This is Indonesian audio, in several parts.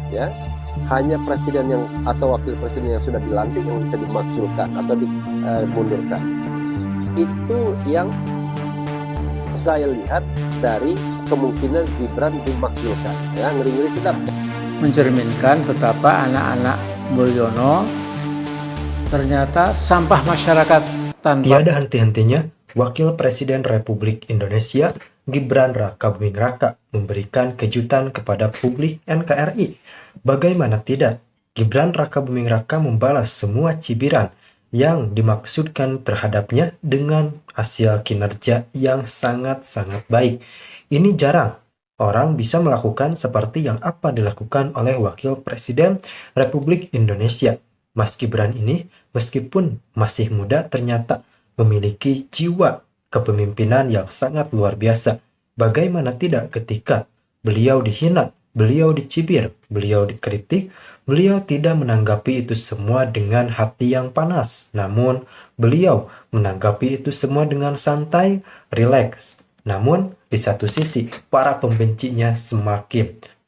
ya hanya presiden yang atau wakil presiden yang sudah dilantik yang bisa dimaksulkan atau dimundurkan. Itu yang saya lihat dari kemungkinan Gibran dimaksulkan. Ya, ngeri-ngeri sedap. Mencerminkan betapa anak-anak Mulyono ternyata sampah masyarakat tanpa. Tiada henti-hentinya, Wakil Presiden Republik Indonesia Gibran Rakabuming Raka memberikan kejutan kepada publik NKRI. Bagaimana tidak, Gibran Rakabuming Raka membalas semua cibiran yang dimaksudkan terhadapnya dengan hasil kinerja yang sangat-sangat baik. Ini jarang orang bisa melakukan seperti yang apa dilakukan oleh Wakil Presiden Republik Indonesia. Mas Gibran ini, meskipun masih muda, ternyata memiliki jiwa kepemimpinan yang sangat luar biasa. Bagaimana tidak ketika beliau dihina, beliau dicibir, beliau dikritik, beliau tidak menanggapi itu semua dengan hati yang panas. Namun, beliau menanggapi itu semua dengan santai, rileks. Namun, di satu sisi, para pembencinya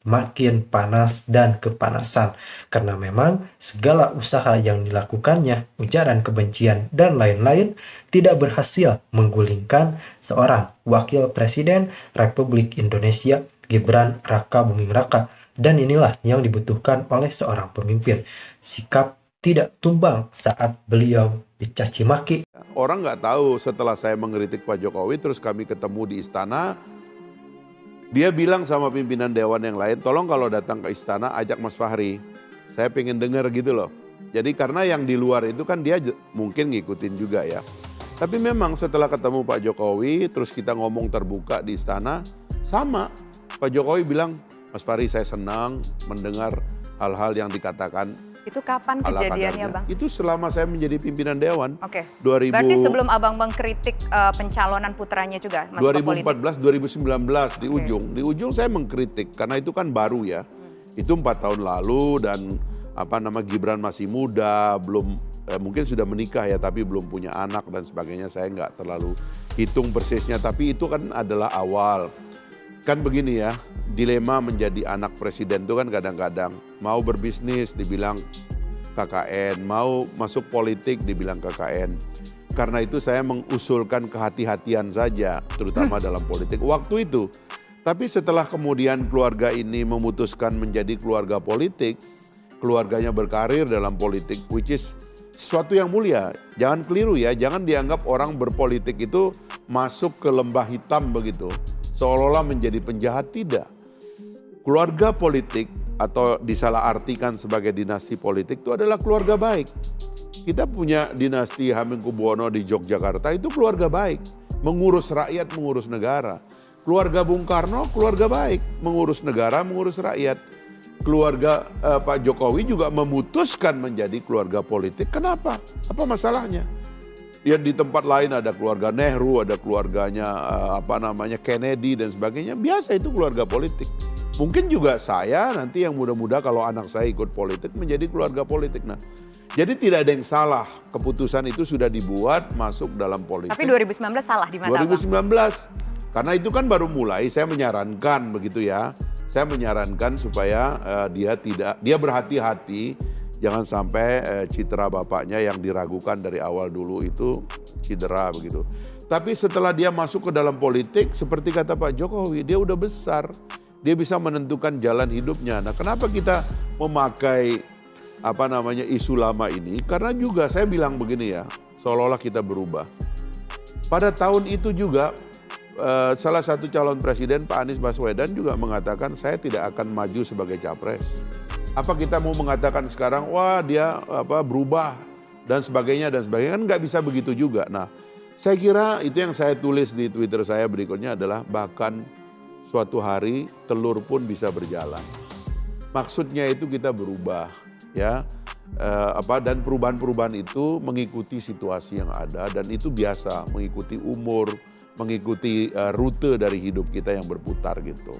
makin panas dan kepanasan. Karena memang segala usaha yang dilakukannya, ujaran kebencian dan lain-lain, tidak berhasil menggulingkan seorang Wakil Presiden Republik Indonesia Gibran Rakabuming Raka. Dan inilah yang dibutuhkan oleh seorang pemimpin. Sikap tidak tumbang saat beliau dicaci maki. Orang nggak tahu setelah saya mengkritik Pak Jokowi, terus kami ketemu di istana, dia bilang sama pimpinan dewan yang lain, tolong kalau datang ke istana ajak Mas Fahri. Saya pengen dengar gitu loh. Jadi karena yang di luar itu kan dia mungkin ngikutin juga ya. Tapi memang setelah ketemu Pak Jokowi, terus kita ngomong terbuka di istana, sama. Pak Jokowi bilang, Mas Fahri saya senang mendengar hal-hal yang dikatakan. Itu kapan ala kejadiannya, kadarnya. Bang? Itu selama saya menjadi pimpinan dewan. Oke. 2000, Berarti sebelum Abang mengkritik pencalonan putranya juga masuk ke politik? 2014, 2019 di ujung. Di ujung saya mengkritik karena itu kan baru ya. Itu 4 tahun lalu dan Gibran masih muda, belum mungkin sudah menikah ya, tapi belum punya anak dan sebagainya. Saya nggak terlalu hitung persisnya, tapi itu kan adalah awal. Kan begini ya, dilema menjadi anak presiden itu kan kadang-kadang mau berbisnis dibilang KKN, mau masuk politik dibilang KKN. Karena itu saya mengusulkan kehati-hatian saja, terutama dalam politik waktu itu. Tapi setelah kemudian keluarga ini memutuskan menjadi keluarga politik, keluarganya berkarir dalam politik, which is sesuatu yang mulia. Jangan keliru ya, jangan dianggap orang berpolitik itu masuk ke lembah hitam begitu. Seolah-olah menjadi penjahat, tidak. Keluarga politik atau disalahartikan sebagai dinasti politik itu adalah keluarga baik. Kita punya dinasti Hamengkubuwono di Yogyakarta, itu keluarga baik. Mengurus rakyat, mengurus negara. Keluarga Bung Karno, keluarga baik. Mengurus negara, mengurus rakyat. Keluarga Pak Jokowi juga memutuskan menjadi keluarga politik. Kenapa? Apa masalahnya? Ya di tempat lain ada keluarga Nehru, ada keluarganya Kennedy dan sebagainya. Biasa itu keluarga politik. Mungkin juga saya nanti yang muda-muda kalau anak saya ikut politik menjadi keluarga politik. Nah, jadi tidak ada yang salah. Keputusan itu sudah dibuat masuk dalam politik. Tapi 2019 salah di mana, 2019. Bang? Karena itu kan baru mulai, saya menyarankan begitu ya. Saya menyarankan supaya dia berhati-hati. Jangan sampai citra bapaknya yang diragukan dari awal dulu itu cedera begitu. Tapi setelah dia masuk ke dalam politik, seperti kata Pak Jokowi, dia udah besar. Dia bisa menentukan jalan hidupnya. Nah, kenapa kita memakai isu lama ini? Karena juga saya bilang begini ya, seolah-olah kita berubah. Pada tahun itu juga salah satu calon presiden Pak Anies Baswedan juga mengatakan saya tidak akan maju sebagai capres. Apa kita mau mengatakan sekarang, wah dia berubah dan sebagainya, kan nggak bisa begitu juga. Nah, saya kira itu yang saya tulis di Twitter saya berikutnya adalah bahkan suatu hari telur pun bisa berjalan. Maksudnya itu kita berubah, ya, dan perubahan-perubahan itu mengikuti situasi yang ada dan itu biasa, mengikuti umur, mengikuti rute dari hidup kita yang berputar gitu.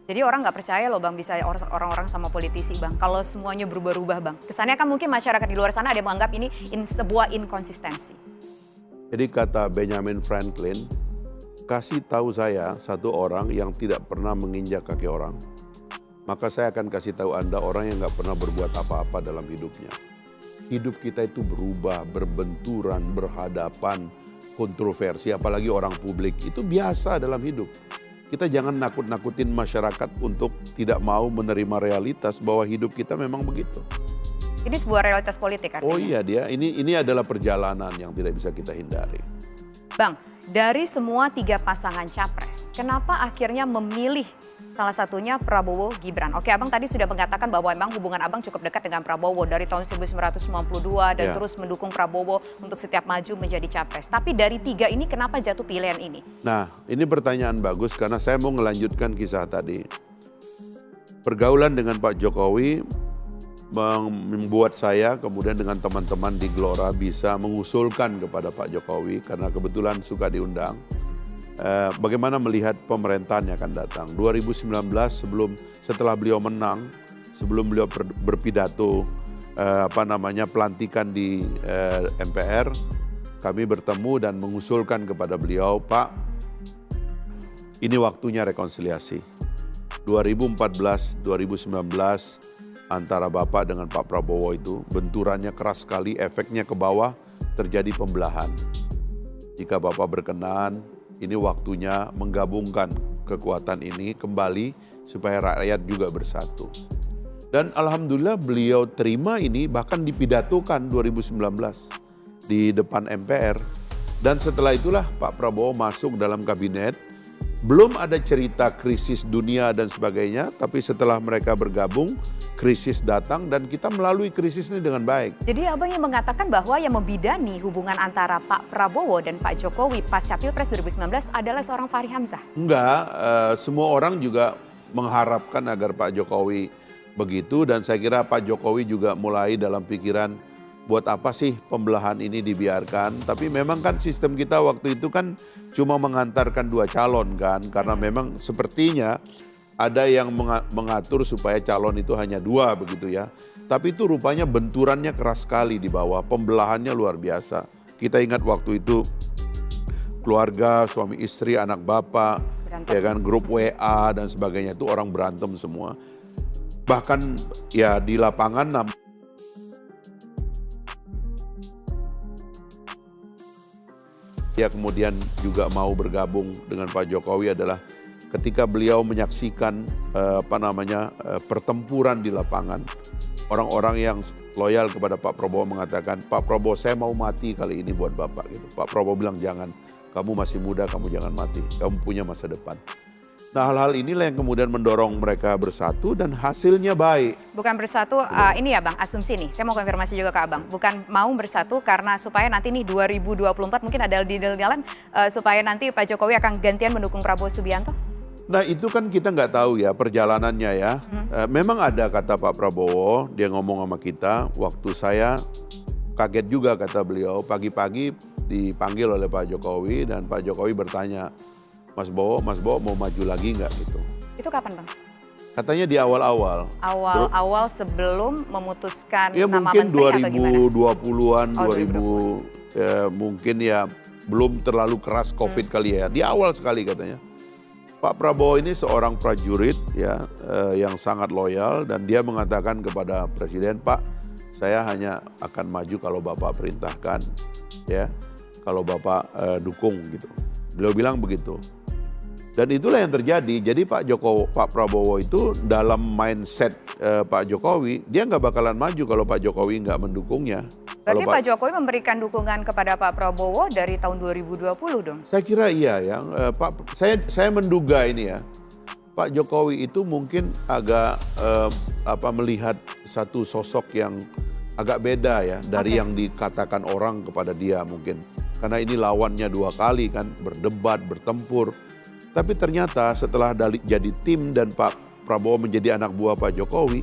Jadi orang nggak percaya loh Bang bisa orang-orang sama politisi Bang. Kalau semuanya berubah-ubah Bang. Kesannya kan mungkin masyarakat di luar sana ada yang menganggap ini sebuah inkonsistensi. Jadi kata Benjamin Franklin, kasih tahu saya satu orang yang tidak pernah menginjak kaki orang. maka saya akan kasih tahu Anda orang yang nggak pernah berbuat apa-apa dalam hidupnya. Hidup kita itu berubah, berbenturan, berhadapan, kontroversi, apalagi orang publik. Itu biasa dalam hidup. Kita jangan nakut-nakutin masyarakat untuk tidak mau menerima realitas bahwa hidup kita memang begitu. Ini sebuah realitas politik artinya. Oh iya, ini adalah perjalanan yang tidak bisa kita hindari. Bang, dari semua 3 pasangan capres, kenapa akhirnya memilih salah satunya Prabowo Gibran? Oke, Abang tadi sudah mengatakan bahwa memang hubungan Abang cukup dekat dengan Prabowo dari tahun 1992 dan terus mendukung Prabowo untuk setiap maju menjadi capres. Tapi dari 3 ini kenapa jatuh pilihan ini? Nah, ini pertanyaan bagus karena saya mau melanjutkan kisah tadi. Pergaulan dengan Pak Jokowi membuat saya kemudian dengan teman-teman di Gelora bisa mengusulkan kepada Pak Jokowi karena kebetulan suka diundang. Bagaimana melihat pemerintahan yang akan datang. 2019 setelah beliau menang, sebelum beliau berpidato pelantikan di MPR, kami bertemu dan mengusulkan kepada beliau, Pak, ini waktunya rekonsiliasi. 2014, 2019 antara Bapak dengan Pak Prabowo itu benturannya keras sekali, efeknya ke bawah, terjadi pembelahan. Jika Bapak berkenan, ini waktunya menggabungkan kekuatan ini kembali supaya rakyat juga bersatu. Dan alhamdulillah beliau terima ini, bahkan dipidatokan 2019 di depan MPR. Dan setelah itulah Pak Prabowo masuk dalam kabinet. Belum ada cerita krisis dunia dan sebagainya, tapi setelah mereka bergabung, krisis datang dan kita melalui krisis ini dengan baik. Jadi Abang yang mengatakan bahwa yang membidani hubungan antara Pak Prabowo dan Pak Jokowi pasca Pilpres 2019 adalah seorang Fahri Hamzah? Enggak, semua orang juga mengharapkan agar Pak Jokowi begitu dan saya kira Pak Jokowi juga mulai dalam pikiran buat apa sih pembelahan ini dibiarkan. Tapi memang kan sistem kita waktu itu kan cuma mengantarkan 2 calon kan. Karena memang sepertinya ada yang mengatur supaya calon itu hanya 2 begitu ya. Tapi itu rupanya benturannya keras sekali di bawah. Pembelahannya luar biasa. Kita ingat waktu itu keluarga, suami istri, anak bapak, ya kan, grup WA dan sebagainya itu orang berantem semua. Bahkan ya di lapangan dia kemudian juga mau bergabung dengan Pak Jokowi adalah ketika beliau menyaksikan pertempuran di lapangan. Orang-orang yang loyal kepada Pak Prabowo mengatakan, Pak Prabowo saya mau mati kali ini buat Bapak. Gitu. Pak Prabowo bilang jangan, kamu masih muda, kamu jangan mati, kamu punya masa depan. Nah hal-hal inilah yang kemudian mendorong mereka bersatu dan hasilnya baik. Bukan bersatu, ini ya Bang, asumsi nih, saya mau konfirmasi juga ke Abang. Bukan mau bersatu karena supaya nanti nih 2024 mungkin ada deal-dealan supaya nanti Pak Jokowi akan gantian mendukung Prabowo Subianto? Nah itu kan kita nggak tahu ya perjalanannya ya. Memang ada kata Pak Prabowo, dia ngomong sama kita, waktu saya kaget juga kata beliau, pagi-pagi dipanggil oleh Pak Jokowi dan Pak Jokowi bertanya, Mas Bowo mau maju lagi nggak gitu. Itu kapan Bang? Katanya di awal-awal. Awal sebelum memutuskan ya, nama mungkin menteri atau gimana? 2020-an, 2000 mungkin ya belum terlalu keras COVID kali ya. Di awal sekali katanya. Pak Prabowo ini seorang prajurit ya yang sangat loyal dan dia mengatakan kepada Presiden, Pak, saya hanya akan maju kalau Bapak perintahkan ya, kalau Bapak dukung gitu. Beliau bilang begitu. Dan itulah yang terjadi. Jadi Pak Prabowo itu dalam mindset Pak Jokowi, dia nggak bakalan maju kalau Pak Jokowi nggak mendukungnya. Berarti Pak Jokowi memberikan dukungan kepada Pak Prabowo dari tahun 2020 dong? Saya kira iya ya. Saya menduga ini ya. Pak Jokowi itu mungkin agak melihat satu sosok yang agak beda ya dari yang dikatakan orang kepada dia mungkin. Karena ini lawannya 2 kali kan, berdebat, bertempur. Tapi ternyata setelah jadi tim dan Pak Prabowo menjadi anak buah Pak Jokowi,